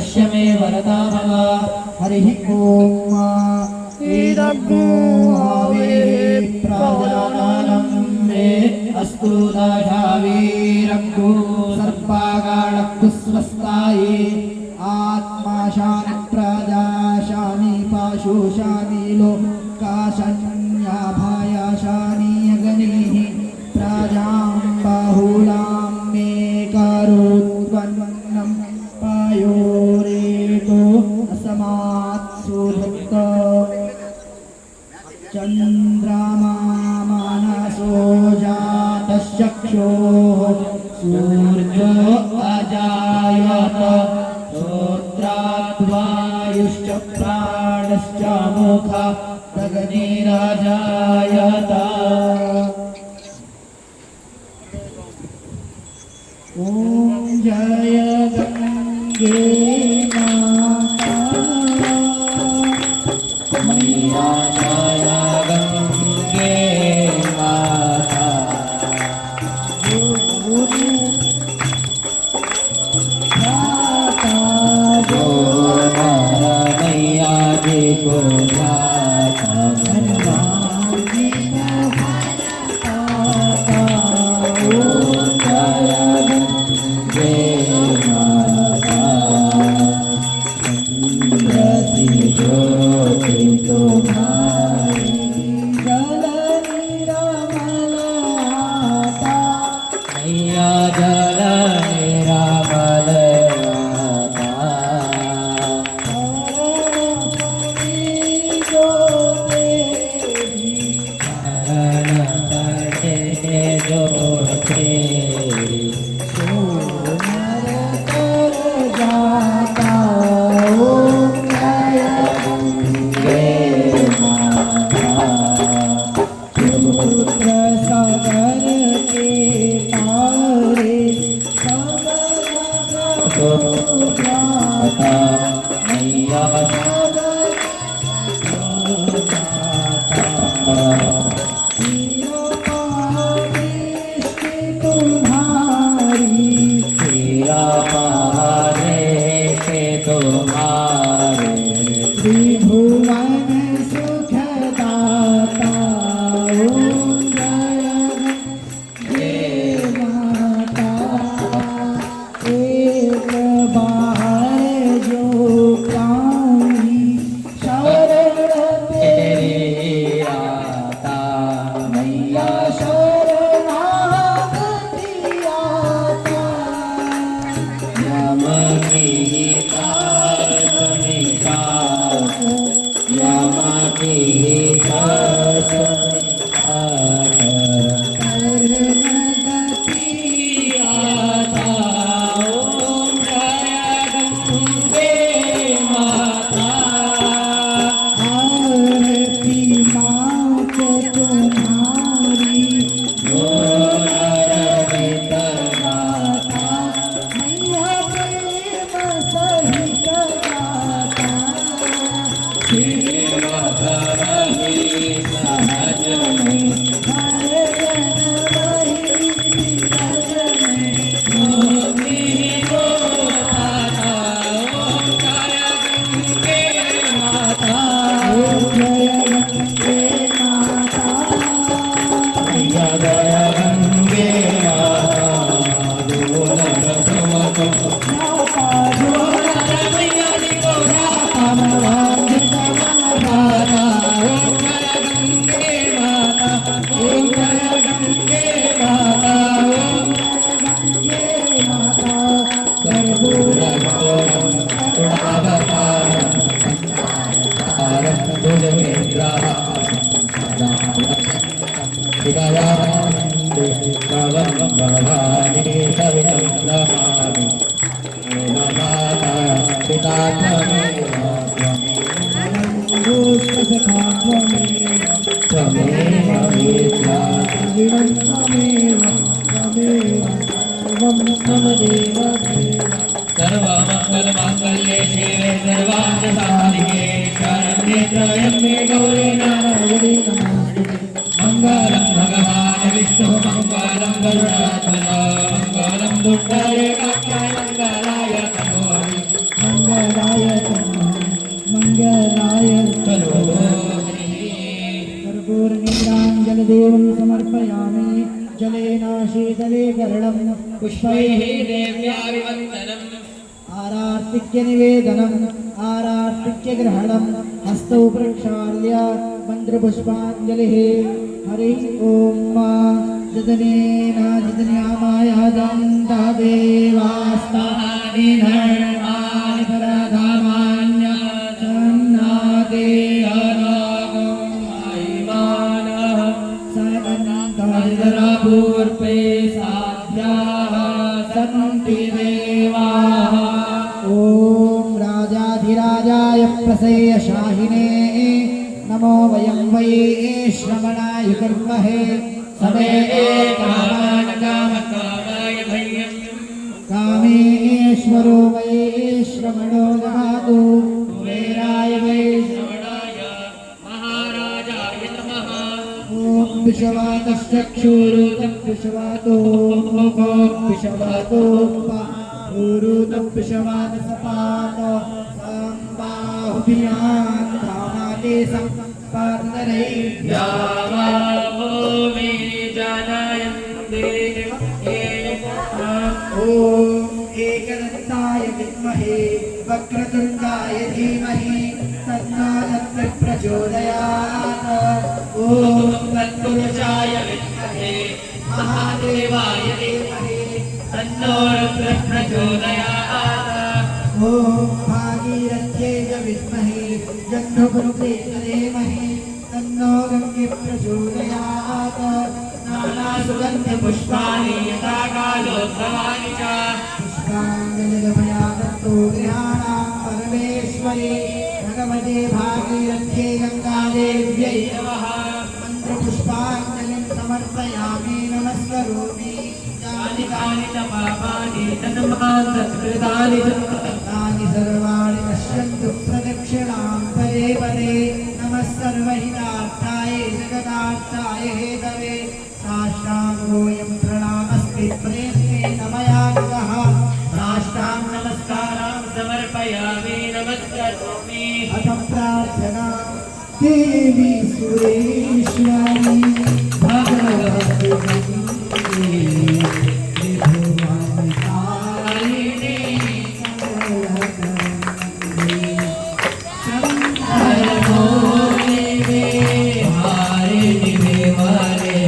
अवश्य मे वरदा भव। हरिः ॐ ईदग्गो हवे प्रजानानं मे अस्तु दाशावीरग्गो सर्पागाणक्कु स्वस्ताये आत्मा शानि प्रजा शानि पाशु शानि लोकाशन्याभाया शानि अग्निः प्रजां बहुलां मे करोत्वन्नं पायोरेतो अस्मात् सुभक्त चन्द्रमा मनसो जातश्चक्षुः सूर्यो अजायत श्रोत्राद्वायुश्च प्राणश्च मुखादग्निरजायत। ॐ जय गंगे माता मैया जय गंगे माता। मैया जी को सर्वमङ्गलमाङ्गल्ये शिवे सर्वार्थसाधिके शरण्ये त्र्यम्बके गौरी नारायणी नमोस्तुते। मङ्गलं भगवान् विष्णुः मङ्गलं गरुडात्मज मङ्गलं दुष्टाय काक्षाय मङ्गलाय नमो। पुष्पैः देव्याभिवन्दनम् आरार्तिक्य निवेदनम् आरार्तिक्य ग्रहणम् हस्तौ प्रक्षाल्य मन्त्रपुष्पाञ्जलिः हरिः ॐ जदनेन जदन्यामाया दन्ता देवास्तानि धर्माणि परधामान्य सन्नादे अनागमायमानः पूर्वे साध्याः सन्ति देवाः ॐ राजाधिराजाय प्रसेय शाहिने नमो वयं वै श्रवणाय कुर्महे समे कामान् कामकामाय भय्यम् कामेश्वरो वै श्रवणो ददातु कुबेराय वैष्णवणाय महाराजाय नमः ॐ विषवातश्चक्षुरुतं विषवातो विषवातो ऊरुतं विषवातसपात सम्बाहुभियान् धानाते सम्पादनरे यावाभूमि जानयन्ते ॐ एकदन्ताय विद्महे वक्रतुण्डाय धीमहि तन्नो दन्ति प्रचोदयात् ॐ तत्पुरुषाय विद्महे महादेवाय धीमहि तन्नो रुद्रः प्रचोदयात् ॐ भागीरथ्यै च विद्महे जह्नुपुत्रे च धीमहि तन्नो गङ्गे प्रचोदयात् नानासुगन्धपुष्पाणि यथा कालोद्भवानि च पुष्पाञ्जलिर्मया दत्तो गृहाणां परमेश्वरी भगवते भागीरथ्यै गङ्गादेव्यै नमः मन्त्रपुष्पाञ्जलिं समर्पयामि नमस्करोमि यानि कानि च पापानि तन्मां तत्कृतानि च तानि सर्वाणि पश्यन्तु प्रदक्षिणां पदे पदे नमः सर्वहितार्थाय जगदार्थाय हेतवे साष्टाङ्गोऽयं प्रणामस्ति प्रयत्नेन मया कृतः साष्टां नमस्कारां समर्पयामि नमस्करोमि अथ प्रार्थना देवी सुरेश्वरी भगवती त्रिभुवनकारिणी हरमोनिवे हारिणि विमले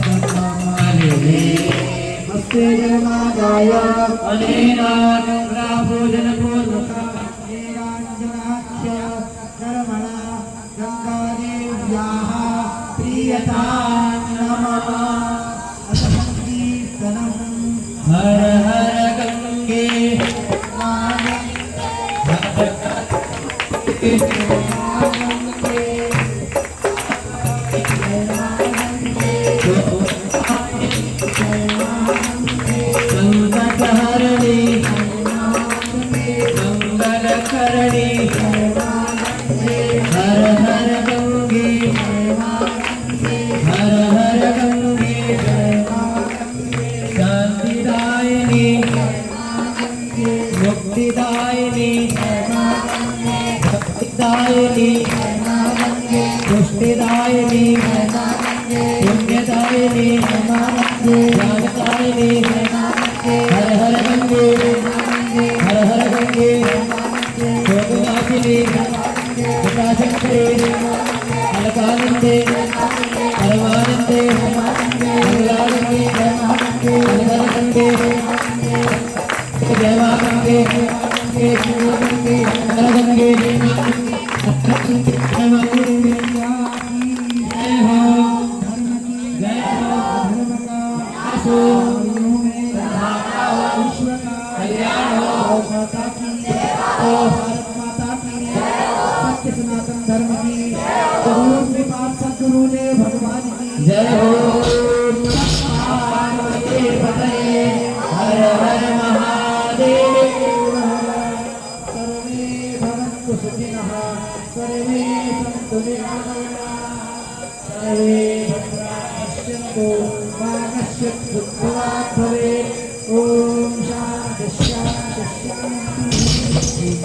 ममातिहासात्मपदकमले हस्ते जलमादाय अनेनानुग्रहपूजनपूर्वकं नीराञ्जनाख्य कर्मणा गङ्गादेव्याः प्रीयतां नमः अथ सङ्कीर्तनम् हर हर गङ्गे संकटहरणी मंगलकरणी हर हर गंगे हर हर गंगे शांतिदायिनी मुक्तिदायिनी भक्तिदायिनी पुष्टिदायिनी पुण्यदायिनी ज्ञानदायिनी हर हर गंगे हर हर गंगे शोकनाशिनी पिताशंकरी अलकानंदे परमानंदे मंगलानंदे हर हर गंगे देवा गंगे गंगे हर गंगे जय हो जय हो कल्याण हो माता की भारत माता की सत्य सनातन धर्म की जरूर कृपा सद्गुरुदेव भगवान की जय हो पार्वती पतये हर हर महादेव सर्वे भवन्तु सुखिनः सर्वे सन्तु निरामयाः सर्वे भद्राणि पश्यन्तु मा कश्चित् दुःखभाग् भवेत् ॐ शान्ति शान्ति शान्तिः